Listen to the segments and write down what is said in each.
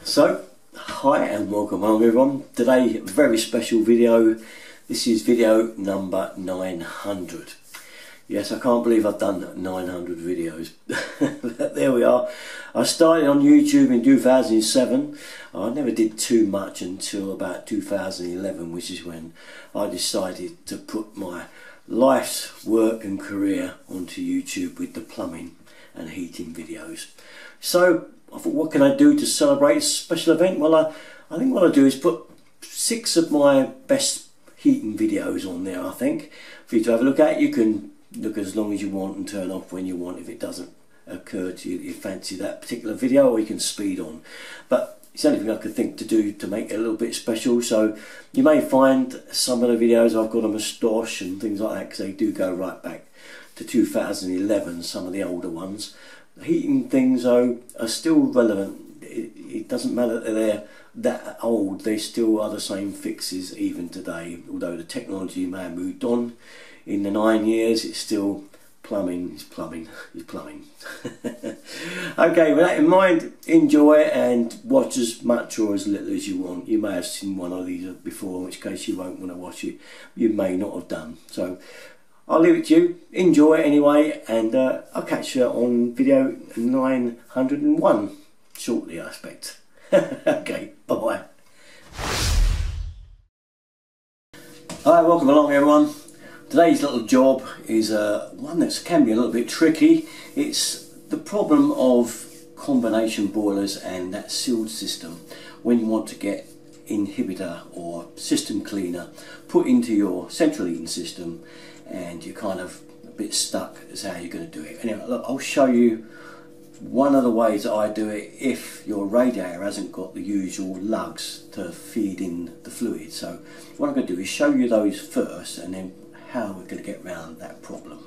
So, hi and welcome home everyone. Today, very special video. This is video number 900. Yes, I can't believe I've done 900 videos. But there we are. I started on YouTube in 2007. I never did too much until about 2011, which is when I decided to put my life's work and career onto YouTube with the plumbing and heating videos. So I thought, what can I do to celebrate a special event? Well, I think what I'll do is put 6 of my best heating videos on there, I think, for you to have a look at. You can look as long as you want and turn off when you want if it doesn't occur to you that you fancy that particular video, or you can speed on. But it's the only thing I could think to do to make it a little bit special. So you may find some of the videos I've got a moustache and things like that, because they do go right back to 2011, some of the older ones. Heating things though are still relevant. It doesn't matter that they're that old, they still are the same fixes even today. Although the technology may have moved on in the 9 years, it's still plumbing is plumbing is plumbing. Okay, with that in mind, enjoy and watch as much or as little as you want. You may have seen one of these before, in which case you won't want to watch it. You may not have done. So I'll leave it to you. Enjoy it anyway, and I'll catch you on video 901 shortly, I expect. Okay, bye bye. Hi, welcome along everyone. Today's little job is one that can be a little bit tricky. It's the problem of combination boilers and that sealed system when you want to get inhibitor or system cleaner put into your central heating system, and you're kind of a bit stuck as how you're going to do it. Anyway, look, I'll show you one of the ways that I do it if your radiator hasn't got the usual lugs to feed in the fluid. So what I'm going to do is show you those first, and then how we're going to get around that problem.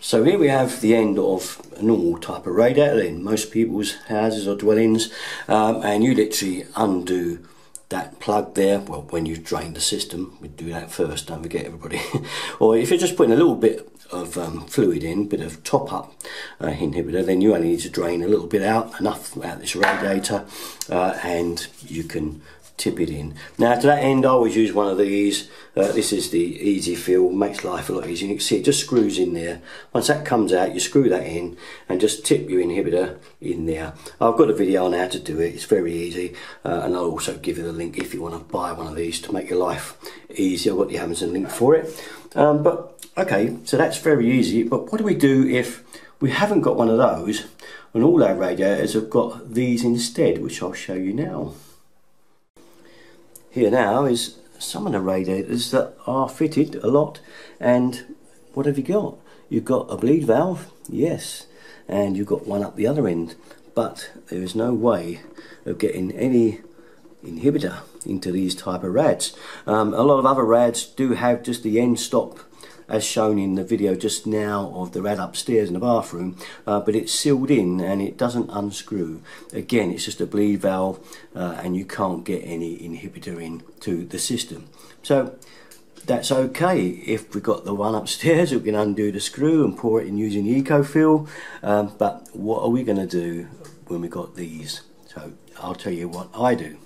So here we have the end of a normal type of radiator in most people's houses or dwellings, and you literally undo that plug there. Well, when you drain the system, we do that first, don't forget everybody. Or if you're just putting a little bit of fluid in, bit of top up inhibitor, then you only need to drain a little bit out, enough out this radiator, and you can tip it in. Now to that end I always use one of these. This is the Easy Fill, makes life a lot easier. You can see it just screws in there. Once that comes out, you screw that in and just tip your inhibitor in there. I've got a video on how to do it, it's very easy, and I'll also give you the link if you want to buy one of these to make your life easier. I've got the Amazon link for it. But okay, so that's very easy. But what do we do if we haven't got one of those and all our radiators have got these instead, which I'll show you now. Here now is some of the radiators that are fitted a lot, and what have you got? You've got a bleed valve, yes, and you've got one up the other end, but there is no way of getting any inhibitor into these type of rads. A lot of other rads do have just the end stop, as shown in the video just now of the rad upstairs in the bathroom, but it's sealed in and it doesn't unscrew. Again, it's just a bleed valve, and you can't get any inhibitor into the system. So that's okay. If we've got the one upstairs, we can undo the screw and pour it in using EcoFill, but what are we going to do when we've got these? So I'll tell you what I do.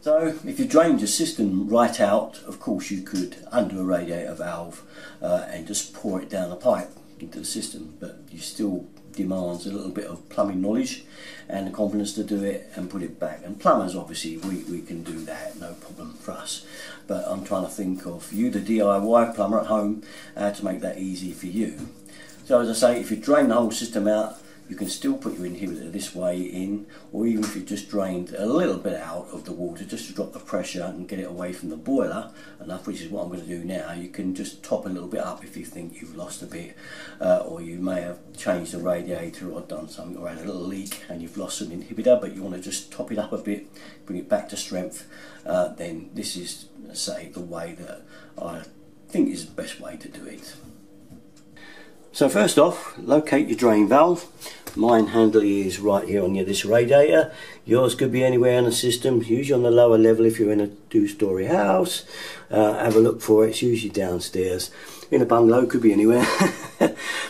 So if you drained your system right out, of course you could undo a radiator valve and just pour it down the pipe into the system, but you still demands a little bit of plumbing knowledge and the confidence to do it and put it back. And plumbers, obviously, we can do that, no problem for us. But I'm trying to think of you, the DIY plumber at home, how to make that easy for you. So as I say, if you drain the whole system out, you can still put your inhibitor this way in, or even if you just drained a little bit out of the water just to drop the pressure and get it away from the boiler enough, which is what I'm going to do now. You can just top a little bit up if you think you've lost a bit, or you may have changed the radiator or done something or had a little leak and you've lost an inhibitor, but you want to just top it up a bit, bring it back to strength. Then this is, say, the way that I think is the best way to do it. So first off, locate your drain valve. Mine handily is right here on this radiator. Yours could be anywhere in the system, usually on the lower level if you're in a 2-story house. Have a look for it, it's usually downstairs. In a bungalow, could be anywhere.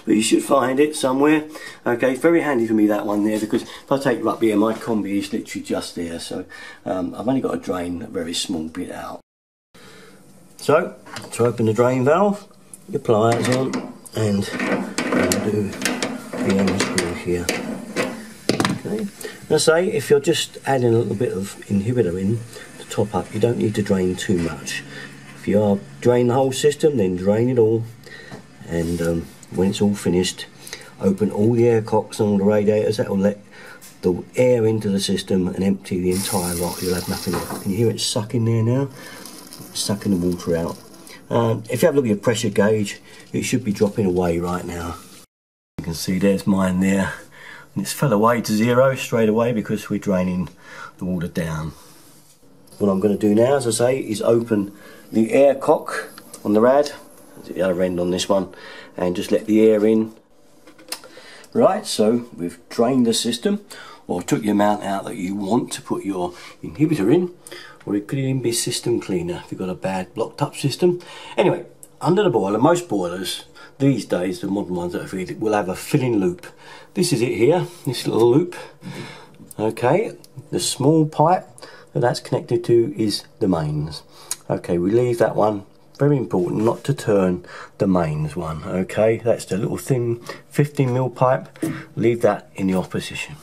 but you should find it somewhere. Okay, it's very handy for me, that one there, because if I take it up here, my combi is literally just there, so I've only got to drain a very small bit out. So, to open the drain valve, your pliers on, and undo the end screw here. Okay. Now say, if you're just adding a little bit of inhibitor in to top up, you don't need to drain too much. If you are drain the whole system, then drain it all, and when it's all finished, open all the air cocks and all the radiators. That will let the air into the system and empty the entire lot. You'll have nothing left. Can you hear it sucking there now? It's sucking the water out. If you have a look at your pressure gauge, it should be dropping away right now. You can see there's mine there. And it's fell away to 0 straight away because we're draining the water down. What I'm going to do now, as I say, is open the air cock on the rad, the other end on this one, and just let the air in. Right, so we've drained the system, or took the amount out that you want to put your inhibitor in, or it could even be system cleaner if you've got a bad blocked up system. Anyway, under the boiler, most boilers these days, the modern ones that are fitted, will have a filling loop. This is it here, this little loop. Okay, the small pipe that that's connected to is the mains. Okay, we leave that one. Very important not to turn the mains one. Okay, that's the little thin 15mm pipe. Leave that in the off position.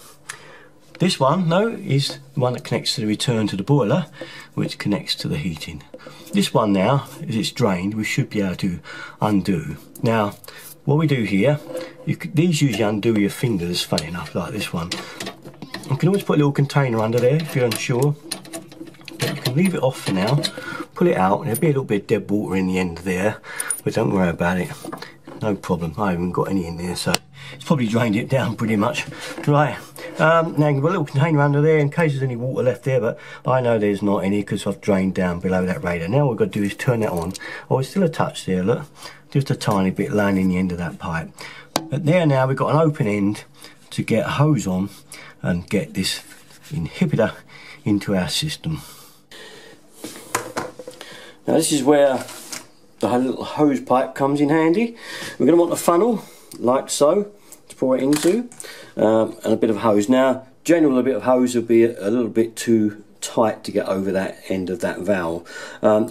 This one, though, is the one that connects to the return to the boiler, which connects to the heating. This one now, as it's drained, we should be able to undo. Now, what we do here, these usually undo your fingers, funny enough, like this one. You can always put a little container under there if you're unsure. But you can leave it off for now, pull it out, there'll be a little bit of dead water in the end there, but don't worry about it, no problem. I haven't got any in there, so it's probably drained it down pretty much. Right, now you've got a little container under there in case there's any water left there, but I know there's not any because I've drained down below that radiator. Now what we've got to do is turn that on. Oh, it's still a touch there, look, just a tiny bit laying in the end of that pipe. But there now we've got an open end to get a hose on and get this inhibitor into our system. Now this is where the little hose pipe comes in handy. We're going to want a funnel, like so, to pour it into, and a bit of hose. Now, generally a bit of hose will be a little bit too tight to get over that end of that valve.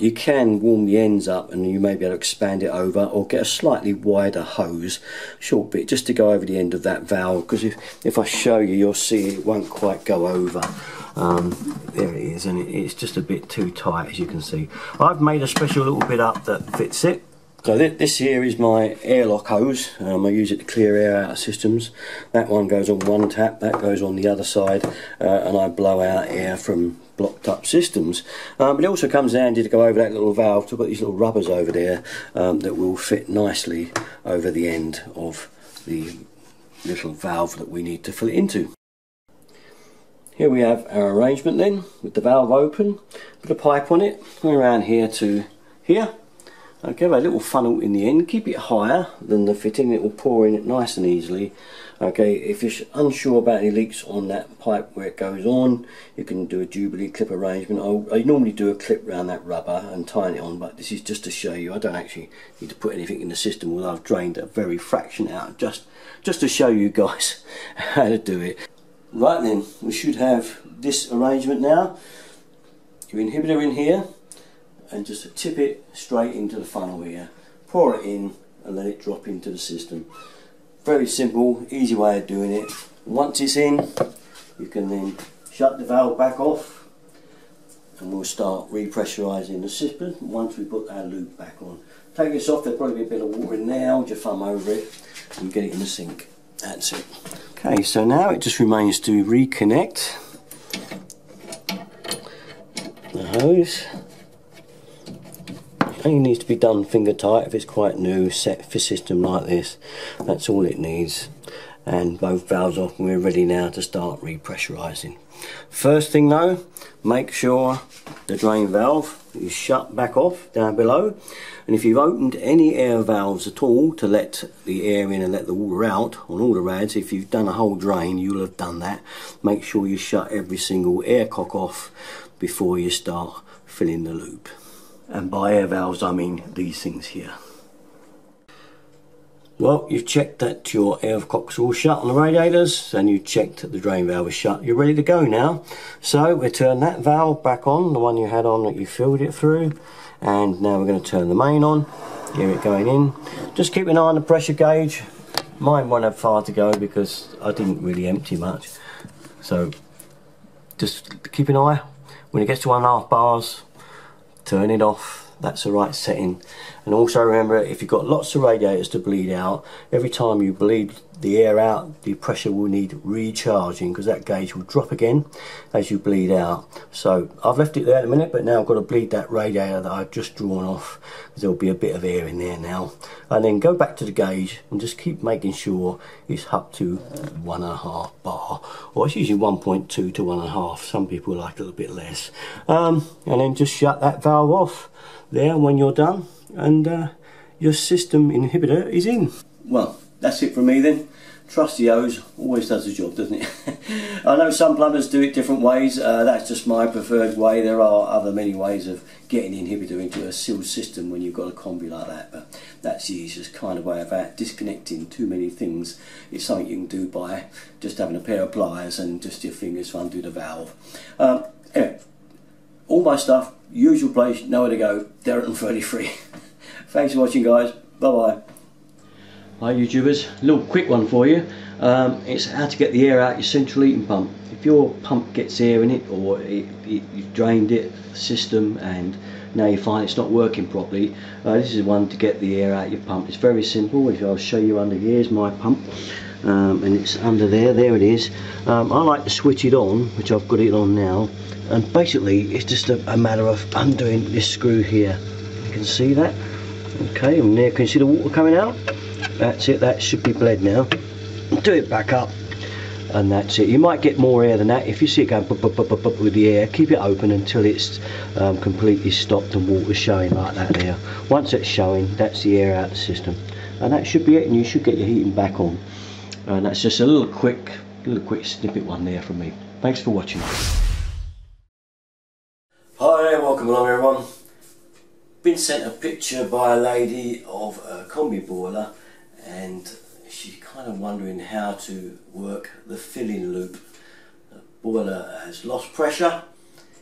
You can warm the ends up and you may be able to expand it over, or get a slightly wider hose, short bit, just to go over the end of that valve, because if I show you, you'll see it won't quite go over. There it is, and it's just a bit too tight, as you can see. I've made a special little bit up that fits it. So this here is my airlock hose. I use it to clear air out of systems. That one goes on one tap, that goes on the other side, and I blow out air from blocked up systems. But it also comes handy to go over that little valve. So I've got these little rubbers over there that will fit nicely over the end of the little valve that we need to fill it into. Here we have our arrangement then, with the valve open, put a pipe on it, going around here to here. Okay, have a little funnel in the end, keep it higher than the fitting, it will pour in it nice and easily. Okay, if you're unsure about any leaks on that pipe where it goes on, you can do a Jubilee clip arrangement. I normally do a clip around that rubber and tie it on, but this is just to show you. I don't actually need to put anything in the system, although I've drained a very fraction out, just to show you guys how to do it. Right then, we should have this arrangement now. Your inhibitor in here, and just to tip it straight into the funnel here. Pour it in and let it drop into the system. Very simple, easy way of doing it. Once it's in, you can then shut the valve back off and we'll start repressurising the system once we put our loop back on. Take this off, there'll probably be a bit of water in there, hold your thumb over it and get it in the sink. That's it. Okay, so now it just remains to reconnect the hose. It only needs to be done finger tight if it's quite new, set for system like this. That's all it needs. And both valves off, and we're ready now to start repressurising. First thing though, make sure the drain valve is shut back off down below, and if you've opened any air valves at all to let the air in and let the water out on all the rads, if you've done a whole drain, you'll have done that. Make sure you shut every single air cock off before you start filling the loop. And by air valves I mean these things here. Well, you've checked that your air cocks are all shut on the radiators, and you've checked that the drain valve is shut. You're ready to go now. So we turn that valve back on, the one you had on that you filled it through, and now we're going to turn the main on. Hear it going in. Just keep an eye on the pressure gauge. Mine won't have far to go because I didn't really empty much. So just keep an eye. When it gets to 1.5 bars, turn it off. That's the right setting. And also remember, if you've got lots of radiators to bleed out, every time you bleed the air out, the pressure will need recharging, because that gauge will drop again as you bleed out. So I've left it there in a minute, but now I've got to bleed that radiator that I've just drawn off, because there'll be a bit of air in there now. And then go back to the gauge and just keep making sure it's up to 1.5 bar, or it's usually 1.2 to 1.5. Some people like a little bit less. And then just shut that valve off there when you're done, and your system inhibitor is in. Well, that's it from me then. Trusty hose always does the job, doesn't it? I know some plumbers do it different ways. That's just my preferred way. There are many ways of getting the inhibitor into a sealed system when you've got a combi like that, but that's the easiest kind of way of disconnecting too many things. It's something you can do by just having a pair of pliers and just your fingers undo the valve. Anyway, all my stuff, usual place, nowhere to go, Derriton33. Thanks for watching, guys. Bye bye. Hi YouTubers, a little quick one for you. It's how to get the air out your central heating pump. If your pump gets air in it, or you've drained it, the system, and now you find it's not working properly, this is one to get the air out your pump. It's very simple. If I'll show you under here, here's my pump, and it's under there it is. I like to switch it on, which I've got it on now, and basically it's just a matter of undoing this screw here. You can see that. Okay, and there, can you see the water coming out? That's it, that should be bled now. Do it back up, and that's it. You might get more air than that. If you see it going bup, bup, bup, bup, bup with the air, keep it open until it's completely stopped and water's showing like that there. Once it's showing, that's the air out the system, and that should be it, and you should get your heating back on. And that's just a little quick snippet one there from me. Thanks for watching. Hi, welcome along everyone. Been sent a picture by a lady of a combi boiler, and she's kind of wondering how to work the filling loop. The boiler has lost pressure,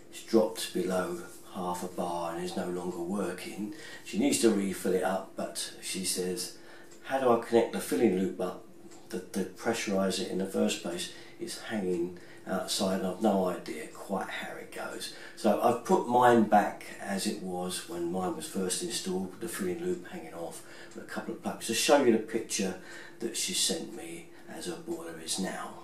it's dropped below 1/2 bar and is no longer working. She needs to refill it up, but she says, how do I connect the filling loop up to pressurise it in the first place? It's hanging outside and I've no idea quite how it goes. So I've put mine back as it was when mine was first installed, with the filling loop hanging off with a couple of plugs, to show you the picture that she sent me as her boiler is now.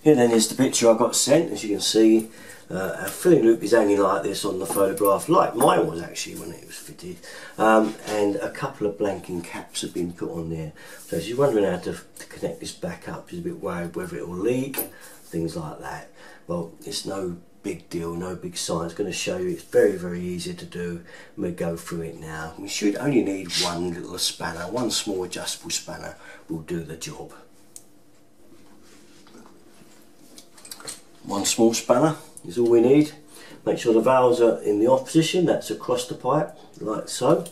Here then is the picture I got sent. As you can see, our filling loop is hanging like this on the photograph, like mine was actually when it was fitted, and a couple of blanking caps have been put on there. So she's wondering how to connect this back up. She's a bit worried whether it will leak, things like that. Well, it's no big deal, no big science. Going to show you, it's very easy to do. We'll go through it now. We should only need one little spanner, one small adjustable spanner will do the job. One small spanner is all we need. Make sure the valves are in the off position, that's across the pipe, like so.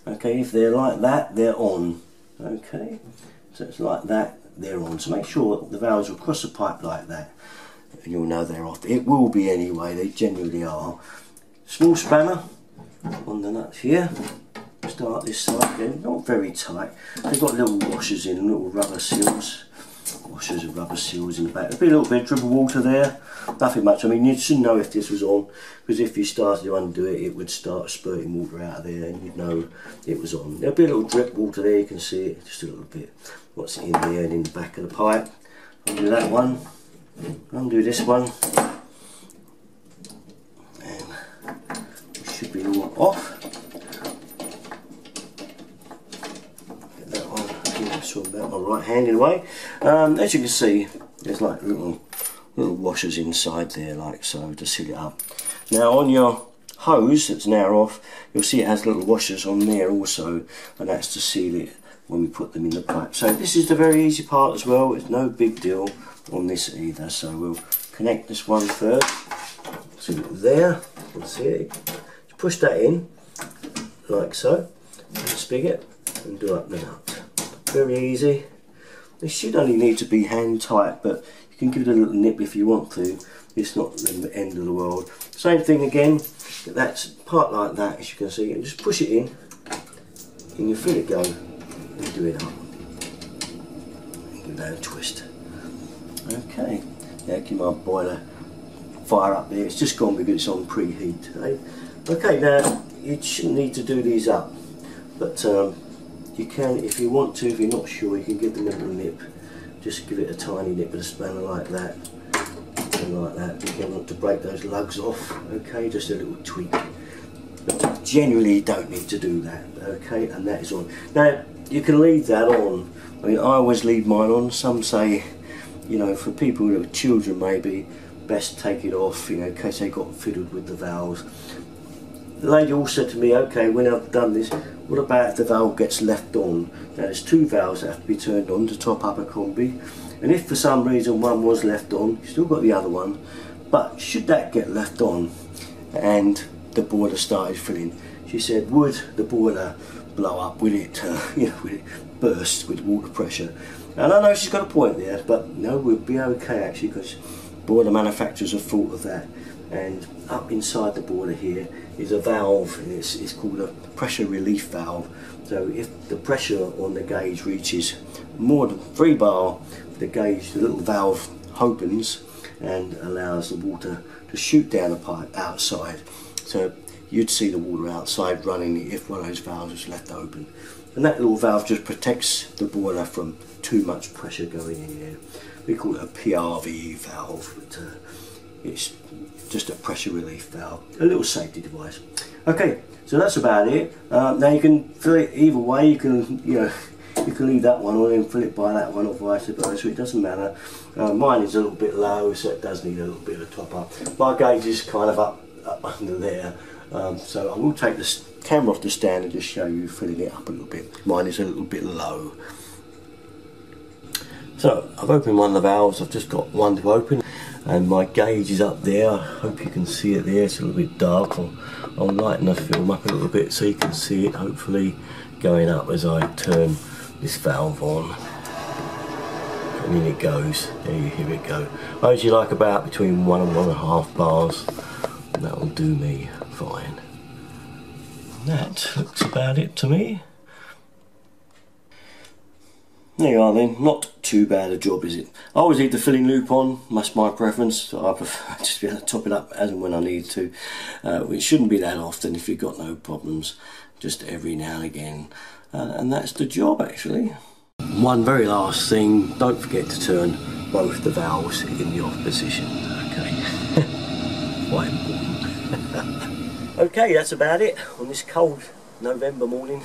Okay, if they're like that, they're on. Okay, so it's like that, they're on. So make sure the valves are across the pipe like that, and you'll know they're off. It will be anyway, they generally are. Small spanner on the nuts here. Start this side, they're not very tight. They've got little washers in, little rubber seals. Washers and rubber seals in the back. There'll be a little bit of drip of water there, nothing much. I mean, you should know if this was on, because if you started to undo it, it would start spurting water out of there, and you'd know it was on. There'll be a little drip water there, you can see it, just a little bit. What's in there and in the back of the pipe. Undo that one, undo this one, and it should be all off. About my right hand in a way. As you can see, there's like little washers inside there, like so, to seal it up. Now on your hose that's now off, you'll see it has little washers on there also, and that's to seal it when we put them in the pipe. So this is the very easy part as well. It's no big deal on this either. So we'll connect this one first. So there, you can see it. Push that in like so, the spigot and do up the nut. Very easy. This should only need to be hand tight, but you can give it a little nip if you want to. It's not the end of the world. Same thing again, that's part like that, as you can see, and just push it in and you feel it go and do it up. And give that a twist. Okay, now keep my boiler fire up there. It's just gone because it's on preheat. Okay, now you shouldn't need to do these up, but you can, if you want to, if you're not sure, you can give them a little nip. Just give it a tiny nip with a spanner like that. And like that, you don't want to break those lugs off, okay, just a little tweak. But generally you don't need to do that, okay, and that is on. Now, you can leave that on. I mean, I always leave mine on. Some say, you know, for people who have children maybe, best take it off, you know, in case they got fiddled with the valves. The lady also said to me, okay, when I've done this, what about if the valve gets left on? Now, there's two valves that have to be turned on to top up a combi. And if for some reason one was left on, you've still got the other one, but should that get left on and the boiler started filling, she said, would the boiler blow up? Will it, you know, will it burst with water pressure? And I know she's got a point there, but no, we'll be okay actually, because boiler manufacturers have thought of that. And up inside the boiler here is a valve, and it's called a pressure relief valve. So if the pressure on the gauge reaches more than 3 bar, the gauge, the little valve opens and allows the water to shoot down the pipe outside. So you'd see the water outside running if one of those valves was left open. And that little valve just protects the boiler from too much pressure going in there. We call it a PRV valve, but it's just a pressure relief valve, a little safety device. Okay, so that's about it. Now you can fill it either way. You can, you know, you can leave that one on and fill it by that one, or vice versa. It doesn't matter. Mine is a little bit low, so it does need a little bit of a top up. My gauge is kind of up under there, so I will take this camera off the stand and just show you filling it up a little bit. Mine is a little bit low. So I've opened one of the valves. I've just got one to open, and my gauge is up there. I hope you can see it there. It's a little bit dark. I'll lighten the film up a little bit so you can see it, hopefully, going up as I turn this valve on. And in it goes. There you hear it go. I usually like about between 1 and 1.5 bars. And that will do me fine. And that looks about it to me. There you are then, not too bad a job, is it? I always leave the filling loop on, that's my preference. I prefer just to be able to top it up as and when I need to. It shouldn't be that often if you've got no problems, just every now and again. And that's the job actually. One very last thing, don't forget to turn both the valves in the off position, okay? Quite important. Okay, that's about it on this cold November morning.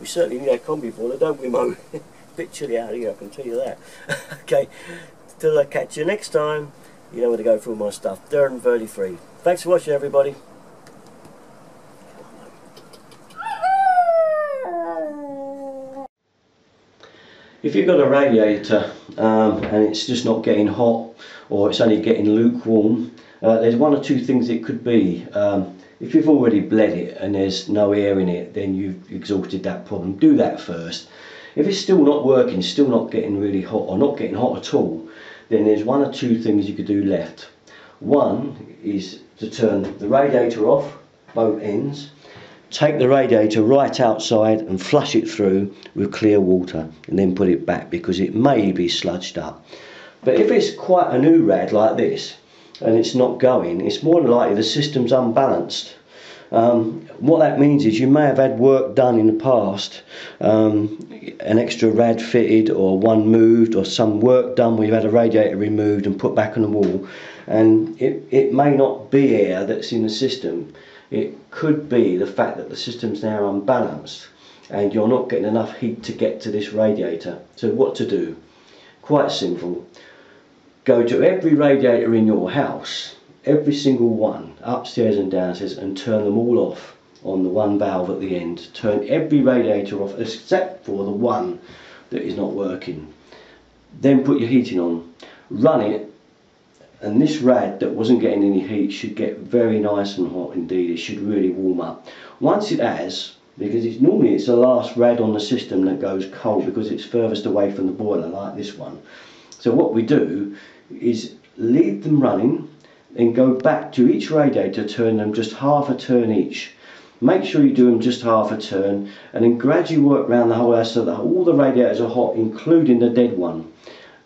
We certainly need a combi boiler, don't we, Mo? Bit chilly out here, I can tell you that. Okay, till I catch you next time, you know where to go for all my stuff. Darren33. Thanks for watching, everybody. If you've got a radiator and it's just not getting hot, or it's only getting lukewarm, there's one or two things it could be. If you've already bled it and there's no air in it, then you've exhausted that problem. Do that first. If it's still not working, still not getting really hot, or not getting hot at all, then there's one or two things you could do left. One is to turn the radiator off, both ends, take the radiator right outside and flush it through with clear water, and then put it back because it may be sludged up. But if it's quite a new rad like this and it's not going, it's more than likely the system's unbalanced. What that means is you may have had work done in the past, an extra rad fitted or one moved, or some work done where you've had a radiator removed and put back on the wall, and it may not be air that's in the system. It could be the fact that the system's now unbalanced and you're not getting enough heat to get to this radiator. So what to do? Quite simple. Go to every radiator in your house, every single one, upstairs and downstairs, and turn them all off on the one valve at the end. Turn every radiator off except for the one that is not working. Then put your heating on, run it, and this rad that wasn't getting any heat should get very nice and hot indeed. It should really warm up. Once it has, because it's the last rad on the system that goes cold because it's furthest away from the boiler, like this one. So what we do is leave them running and go back to each radiator, turn them just half a turn each. Make sure you do them just half a turn, and then gradually work around the whole house so that all the radiators are hot, including the dead one.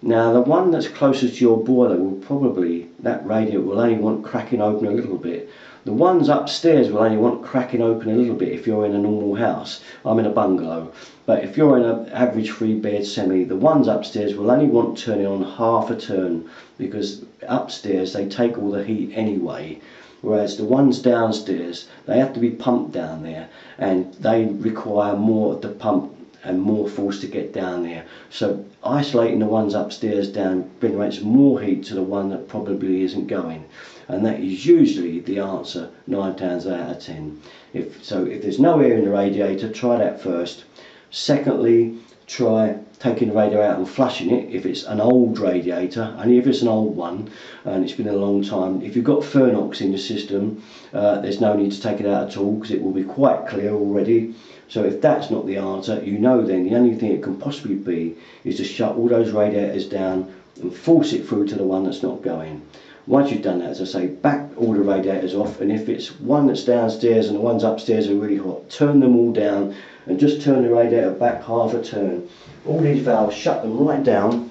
Now the one that's closest to your boiler will probably, that radiator will only want cracking open a little bit. The ones upstairs will only want cracking open a little bit if you're in a normal house. I'm in a bungalow, but if you're in an average 3-bed semi, the ones upstairs will only want turning on half a turn, because upstairs they take all the heat anyway, whereas the ones downstairs, they have to be pumped down there, and they require more of the pump and more force to get down there. So isolating the ones upstairs down generates more heat to the one that probably isn't going, and that is usually the answer 9 times out of 10. If there's no air in the radiator, try that first. Secondly, try taking the radiator out and flushing it if it's an old radiator, only if it's an old one and it's been a long time. If you've got Fernox in the system, there's no need to take it out at all because it will be quite clear already. So if that's not the answer, you know then the only thing it can possibly be is to shut all those radiators down and force it through to the one that's not going. Once you've done that, as I say, back all the radiators off, and if it's one that's downstairs and the ones upstairs are really hot, turn them all down and just turn the radiator back half a turn. All these valves, shut them right down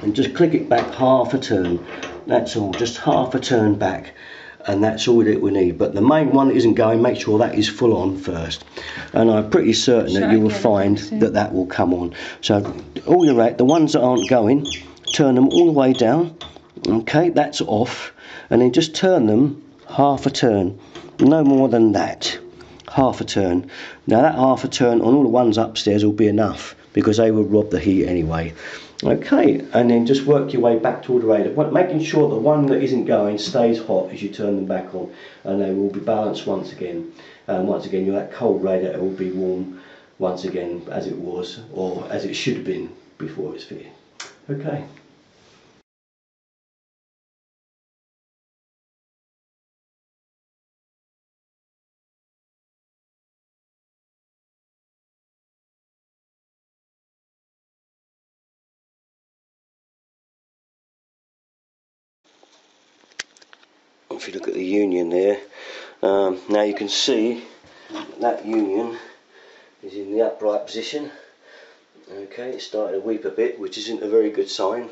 and just click it back half a turn. That's all, just half a turn back, and that's all that we need. But the main one that isn't going, make sure that is full on first, and I'm pretty certain that you will find that that will come on. So all the ones that aren't going, turn them all the way down. Okay, that's off, and then just turn them half a turn, no more than that, half a turn. Now that half a turn on all the ones upstairs will be enough, because they will rob the heat anyway. Okay, and then just work your way back toward the radiator, making sure the one that isn't going stays hot as you turn them back on, and they will be balanced once again. And once again, that cold radiator will be warm once again as it was, or as it should have been before it's fitted. Okay. If you look at the union there, now you can see that union is in the upright position. Okay, it's starting to weep a bit, which isn't a very good sign.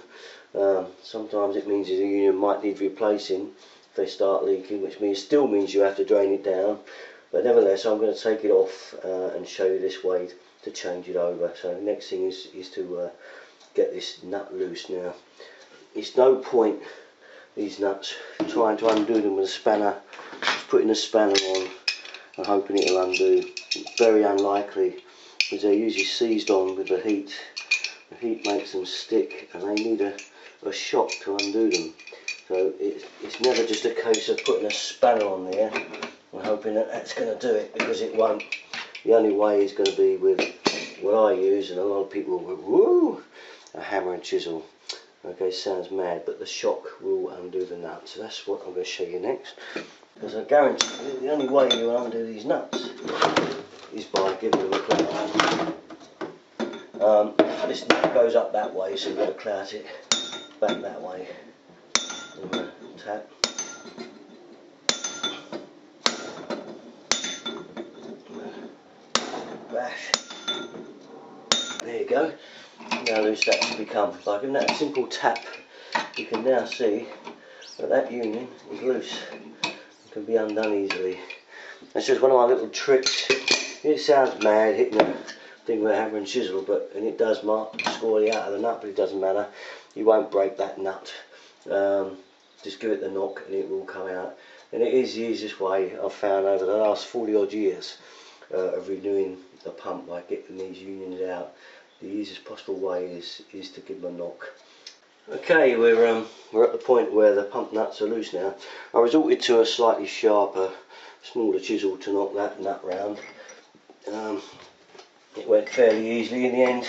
Sometimes it means the union might need replacing if they start leaking, which still means you have to drain it down. But nevertheless, I'm going to take it off and show you this way to change it over. So the next thing is to get this nut loose. Now, it's no point, these nuts, trying to undo them with a spanner, just putting a spanner on and hoping it'll undo. It's very unlikely, because they're usually seized on with the heat. The heat makes them stick, and they need a shock to undo them. So it's never just a case of putting a spanner on there and hoping that that's going to do it, because it won't. The only way is going to be with what I use, and a lot of people will, woo, a hammer and chisel. Okay, sounds mad, but the shock will undo the nuts. So that's what I'm going to show you next. Because I guarantee you, the only way you undo these nuts is by giving them a clout. This nut goes up that way, so you've got to clout it back that way. Tap. Bash. There you go. Now loose that should become. By giving that a simple tap, you can now see that that union is loose. It can be undone easily. That's just one of my little tricks. It sounds mad hitting a thing with a hammer and chisel, and it does score you out of the nut, but it doesn't matter. You won't break that nut. Just give it the knock and it will come out. And it is the easiest way I've found over the last 40 odd years of renewing the pump by getting these unions out. The easiest possible way is to give them a knock. Okay, we're at the point where the pump nuts are loose now. I resorted to a slightly sharper, smaller chisel to knock that nut round. It went fairly easily in the end,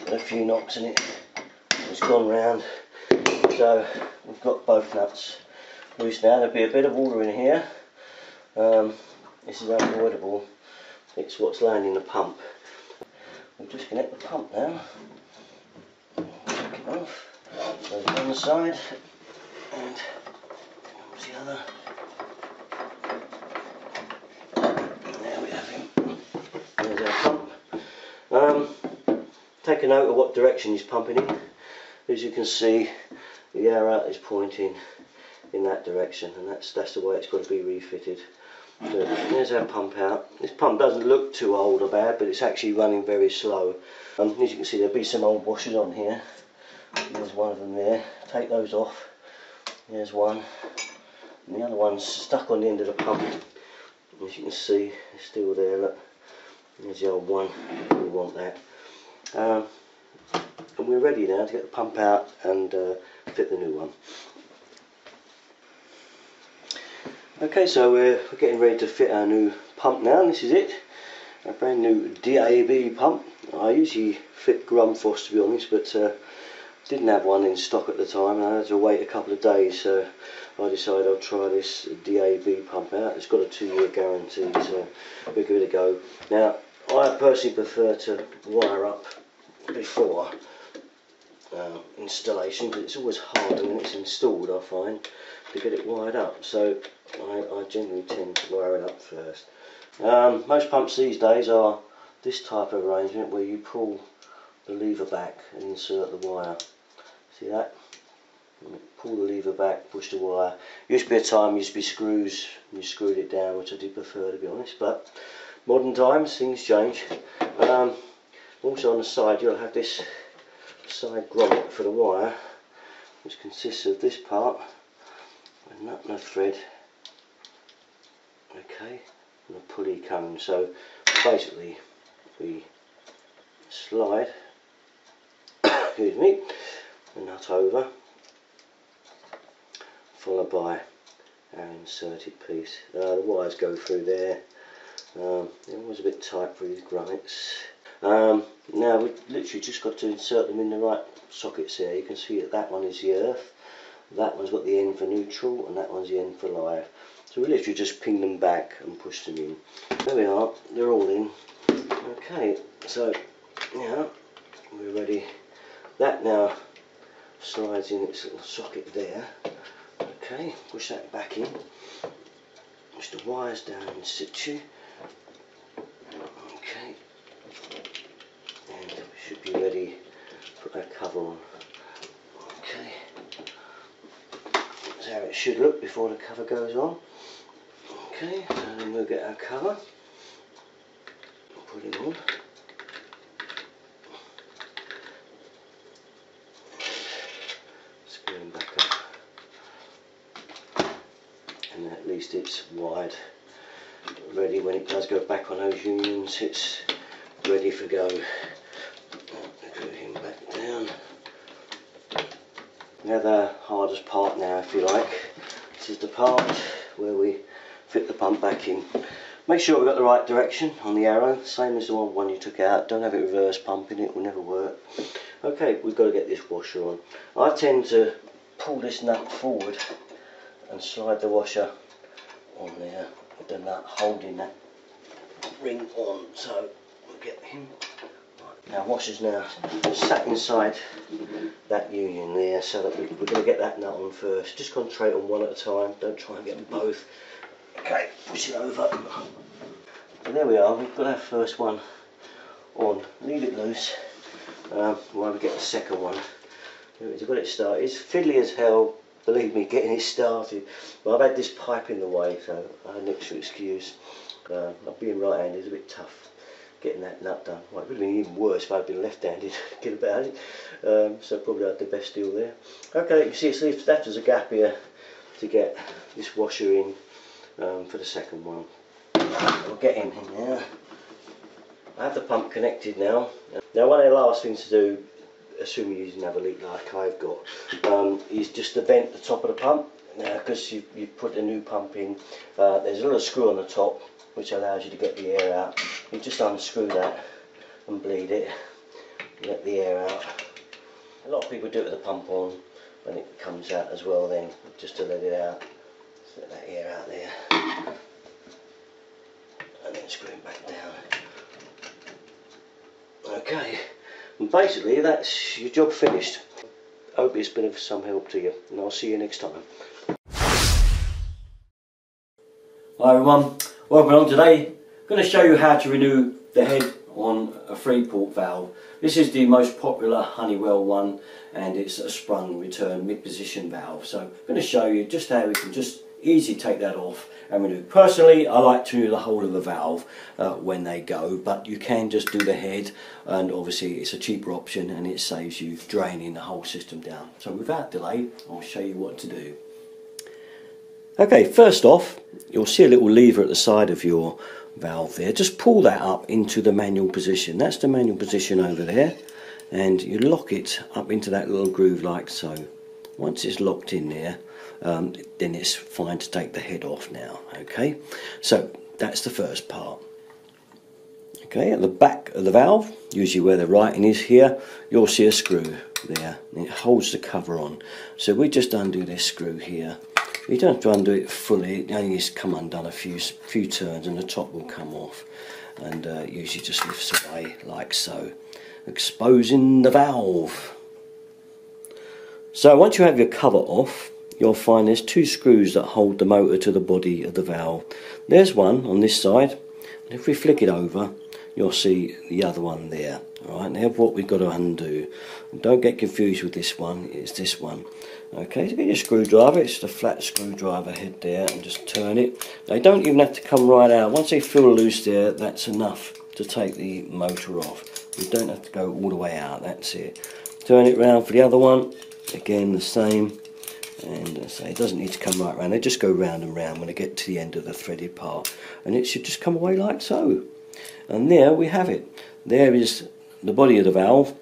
with a few knocks and it's gone round. So we've got both nuts loose now. There'll be a bit of water in here. This is unavoidable. It's what's laying in the pump. We'll disconnect the pump now. Take it off. Goes on the side and comes the other. And there we have him. There's our pump. Take a note of what direction he's pumping in. As you can see, the arrow is pointing in that direction, and that's the way it's got to be refitted. So there's our pump out. This pump doesn't look too old or bad, but it's actually running very slow. As you can see, there'll be some old washers on here. There's one of them there. Take those off. There's one. And the other one's stuck on the end of the pump. As you can see, it's still there. Look. There's the old one. We want that. And we're ready now to get the pump out and fit the new one. Okay, so we're getting ready to fit our new pump now, and this is it. A brand new DAB pump. I usually fit Grundfos, to be honest, but didn't have one in stock at the time, and I had to wait a couple of days, so I decided I'll try this DAB pump out. It's got a 2-year guarantee, so we'll give it a go. Now, I personally prefer to wire up before installation, because it's always harder when it's installed, I find, to get it wired up. So I generally tend to wire it up first. Most pumps these days are this type of arrangement where you pull the lever back and insert the wire. See that? Pull the lever back, push the wire. Used to be a time, used to be screws, and you screwed it down, which I did prefer, to be honest, but modern times things change. Also on the side you'll have this side grommet for the wire, which consists of this part, a nut and a thread, okay, and a pulley cone. So basically we slide excuse me, the nut over, followed by our inserted piece. The wires go through there. They're always a bit tight for these grommets. Now we've literally just got to insert them in the right sockets here. You can see that that one is the earth, that one's got the end for neutral, and that one's the end for live. So we literally just ping them back and push them in. There we are, they're all in. Okay, so now we're ready. That now slides in its little socket there. Okay, push that back in. Push the wires down in situ. Okay, and we should be ready to put our cover on. Okay, that's how it should look before the cover goes on. Okay, so then we'll get our cover, put it on. Screw them back up, and at least it's wide, ready when it does go back on those unions. It's ready for go. Put him back down. Now the hardest part now, if you like. This is the part where we fit the pump back in. Make sure we've got the right direction on the arrow, same as the one you took out. Don't have it reverse pumping, it will never work. Okay, we've got to get this washer on. I tend to pull this nut forward and slide the washer on there with the nut holding that ring on. So we'll get him. Now washer's now sat inside that union there, so that we're going to get that nut on first. Just concentrate on one at a time, don't try and get them both. Okay, push it over. And there we are, we've got our first one on. Leave it loose while we get the second one. We've got it started. It's fiddly as hell, believe me, getting it started. But I've had this pipe in the way, so I had an extra excuse. Being right-handed is a bit tough getting that nut done. Well, it would have been even worse if I'd been left-handed. Get about it. So probably had the best deal there. Okay, you see it's left as a gap here to get this washer in for the second one. We'll get him in there. I have the pump connected now. Now one of the last things to do, assuming you didn't have a leak like I've got, is just to vent the top of the pump. Now because you put a new pump in, there's a little screw on the top which allows you to get the air out. You just unscrew that and bleed it, let the air out. A lot of people do it with the pump on when it comes out as well then, just to let it out. Just let that air out there. and then screw it back down. Okay, and basically that's your job finished. Hope it's been of some help to you, and I'll see you next time. Hi everyone, welcome along. Today I'm going to show you how to renew the head on a 3-port valve. This is the most popular Honeywell one, and it's a sprung return mid-position valve. So I'm going to show you just how we can just easily take that off and renew. Personally, I like to renew the whole of the valve when they go, but you can just do the head, and obviously it's a cheaper option and it saves you draining the whole system down. So without delay, I'll show you what to do. Okay, first off, you'll see a little lever at the side of your valve there. Just pull that up into the manual position. That's the manual position over there, and you lock it up into that little groove like so. Once it's locked in there, then it's fine to take the head off now. Okay, so that's the first part. Okay, at the back of the valve, usually where the writing is here, you'll see a screw there, and it holds the cover on. So we just undo this screw here. You don't have to undo it fully, it only needs to come undone a few turns and the top will come off, and usually just lifts away like so, exposing the valve. So once you have your cover off, you'll find there's 2 screws that hold the motor to the body of the valve. There's one on this side, and if we flick it over, you'll see the other one there. Alright, now what we've got to undo. Don't get confused with this one, it's this one. Okay, so get your screwdriver, it's the flat screwdriver head there, and just turn it. They don't even have to come right out. Once they feel loose there, that's enough to take the motor off. You don't have to go all the way out, that's it. Turn it round for the other one, again the same. And so it doesn't need to come right round, they just go round and round when they get to the end of the threaded part. And it should just come away like so. And there we have it. There is the body of the valve,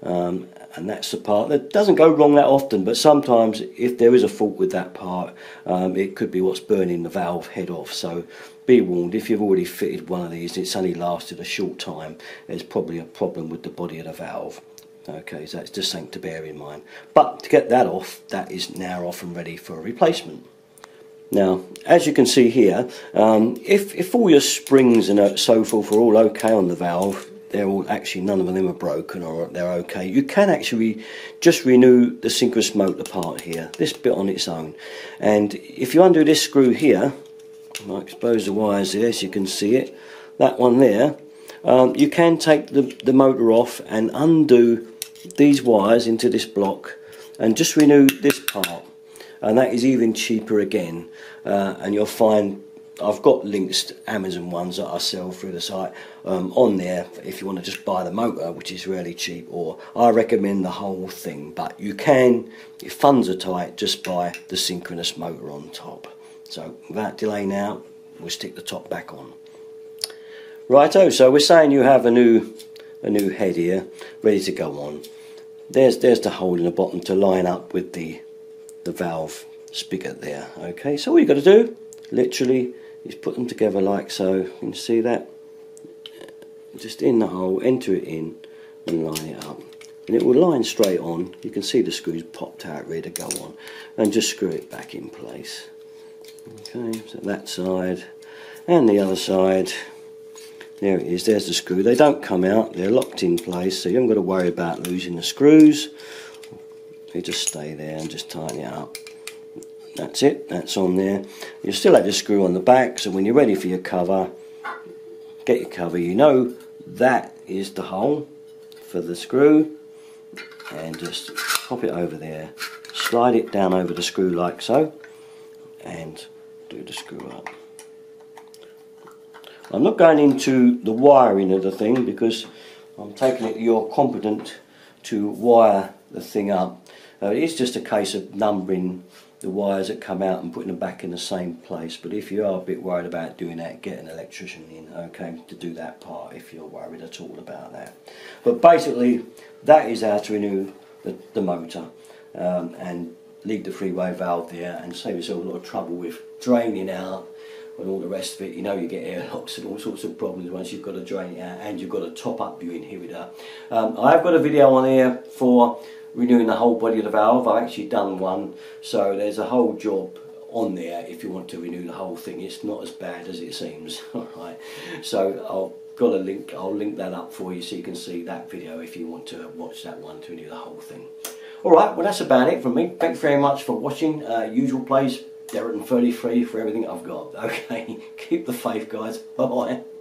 and that's the part that doesn't go wrong that often, but sometimes if there is a fault with that part, it could be what's burning the valve head off. So be warned, if you've already fitted one of these, it's only lasted a short time, there's probably a problem with the body of the valve. Okay, so that's just something to bear in mind. But to get that off, that is now off and ready for a replacement. Now, as you can see here, if all your springs and so forth are all okay on the valve, they're all actually, none of them are broken or they're okay, you can actually just renew the synchronous motor part here, this bit on its own. And if you undo this screw here, I'll expose the wires there so you can see it, that one there, you can take the motor off and undo these wires into this block and just renew this part. And that is even cheaper again, and you'll find I've got links to Amazon ones that I sell through the site on there if you want to just buy the motor, which is really cheap, or I recommend the whole thing, but you can, if funds are tight, just buy the synchronous motor on top. So without delay now, we'll stick the top back on. Righto, so we're saying you have a new head here ready to go on. There's the hole in the bottom to line up with the valve spigot there. Okay, so all you've got to do literally is put them together like so. You can see that, just in the hole, enter it in and line it up, and it will line straight on. You can see the screws popped out ready to go on, and just screw it back in place. Okay, so that side and the other side, there it is, there's the screw. They don't come out, they're locked in place, so you haven't got to worry about losing the screws. They just stay there and just tighten it up. That's it, that's on there. You still have your screw on the back, so when you're ready for your cover, get your cover. You know that is the hole for the screw, and just pop it over there, slide it down over the screw like so, and do the screw up. I'm not going into the wiring of the thing because I'm taking it you're competent to wire the thing up. It is just a case of numbering the wires that come out and putting them back in the same place, but if you are a bit worried about doing that, get an electrician in, okay, to do that part if you're worried at all about that. But basically that is how to renew the motor, and leave the three-way valve there and save yourself a lot of trouble with draining out and all the rest of it. You know, you get airlocks and all sorts of problems once you've got to drain it out, and you've got to top up your inhibitor. I've got a video on here for renewing the whole body of the valve. I've actually done one, so there's a whole job on there if you want to renew the whole thing. It's not as bad as it seems. Alright, so I'll link that up for you so you can see that video if you want to watch that one to renew the whole thing. Alright, well that's about it from me. Thanks very much for watching. Usual place, Derriton 33 for everything I've got. Okay, keep the faith guys. Bye bye.